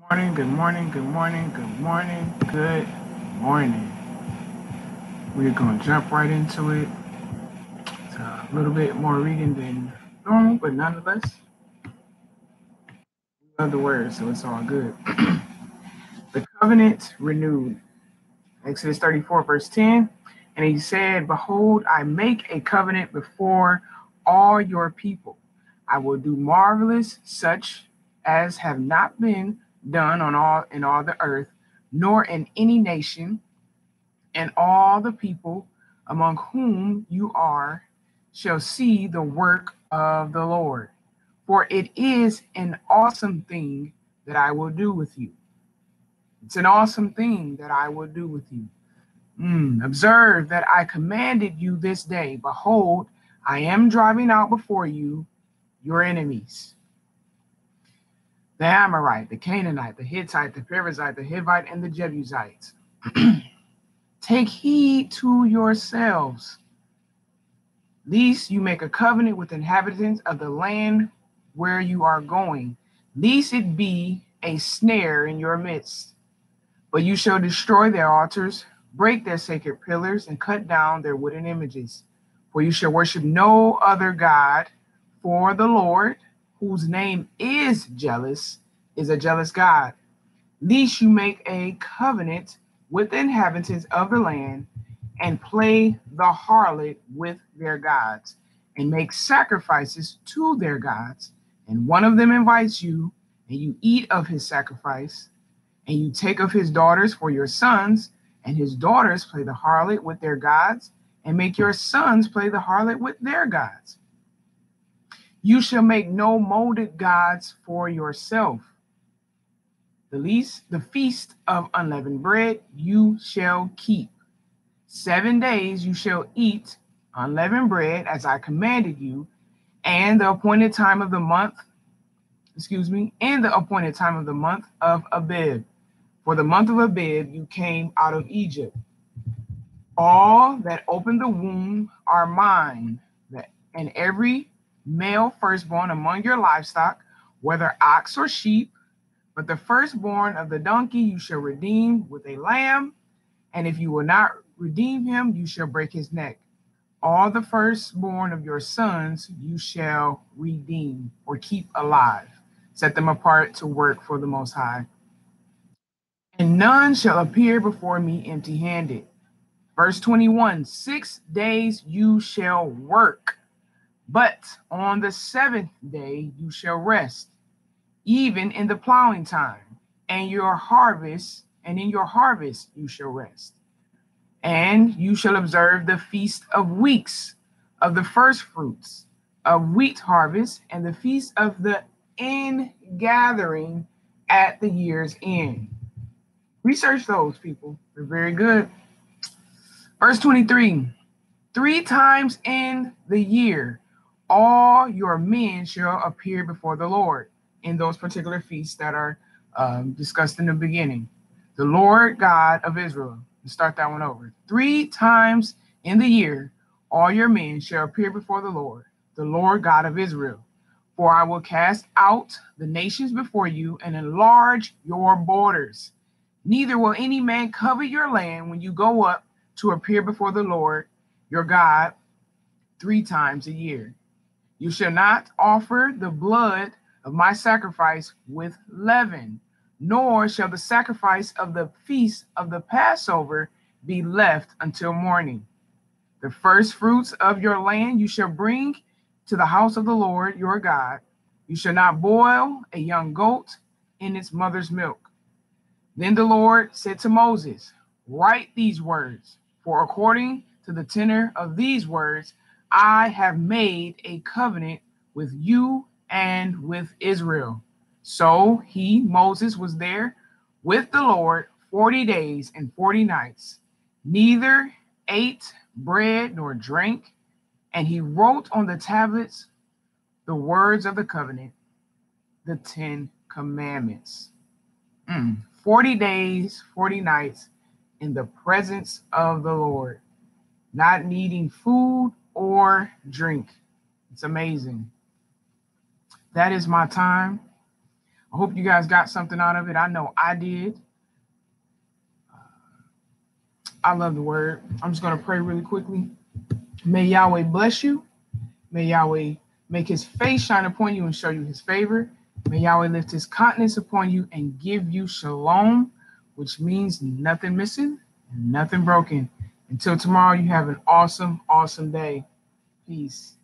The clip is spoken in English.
Morning, good morning, good morning, good morning, good morning. We're going to jump right into it. It's a little bit more reading than normal, but nonetheless, we love the word, so it's all good. The covenant renewed. Exodus 34, verse 10. And he said, Behold, I make a covenant before all your people. I will do marvelous such as have not been done in all the earth, nor in any nation, and all the people among whom you are shall see the work of the Lord. For it is an awesome thing that I will do with you. It's an awesome thing that I will do with you. Observe that I commanded you this day. Behold, I am driving out before you your enemies, the Amorite, the Canaanite, the Hittite, the Perizzite, the Hivite, and the Jebusite. Take heed to yourselves, lest you make a covenant with inhabitants of the land where you are going, lest it be a snare in your midst. But you shall destroy their altars, break their sacred pillars, and cut down their wooden images. For you shall worship no other God, for the Lord, whose name is a jealous God. Lest you make a covenant with the inhabitants of the land, and play the harlot with their gods, and make sacrifices to their gods, and one of them invites you, and you eat of his sacrifice, and you take of his daughters for your sons, and his daughters play the harlot with their gods, and make your sons play the harlot with their gods. You shall make no molded gods for yourself. The feast of unleavened bread you shall keep. 7 days you shall eat unleavened bread as I commanded you, and the appointed time of the month, of Abib. For the month of Abib you came out of Egypt. All that open the womb are mine, and every male firstborn among your livestock, whether ox or sheep, but the firstborn of the donkey you shall redeem with a lamb, and if you will not redeem him, you shall break his neck. All the firstborn of your sons you shall redeem or keep alive. Set them apart to work for the Most High. And none shall appear before me empty-handed. Verse 21, 6 days you shall work, but on the seventh day you shall rest, even in the plowing time, and in your harvest you shall rest. And you shall observe the feast of weeks, of the first fruits, of wheat harvest, and the feast of the ingathering at the year's end. Research those, people. They're very good. Verse 23, 3 times in the year, all your men shall appear before the Lord in those particular feasts that are discussed in the beginning. The Lord God of Israel. Let's start that one over. 3 times in the year, all your men shall appear before the Lord God of Israel. For I will cast out the nations before you and enlarge your borders. Neither will any man covet your land when you go up to appear before the Lord your God 3 times a year. You shall not offer the blood of my sacrifice with leaven, nor shall the sacrifice of the feast of the Passover be left until morning. The first fruits of your land you shall bring to the house of the Lord your God. You shall not boil a young goat in its mother's milk. Then the Lord said to Moses, Write these words, for according to the tenor of these words, I have made a covenant with you and with Israel. So Moses, was there with the Lord 40 days and 40 nights, neither ate bread nor drank, and he wrote on the tablets the words of the covenant, the 10 commandments. 40 days, 40 nights in the presence of the Lord, not needing food or drink. It's amazing. That is my time. I hope you guys got something out of it. I know I did. I love the word. I'm just going to pray really quickly. May Yahweh bless you. May Yahweh make his face shine upon you and show you his favor. May Yahweh lift his countenance upon you and give you shalom, which means nothing missing and nothing broken. Until tomorrow, you have an awesome, awesome day. Peace.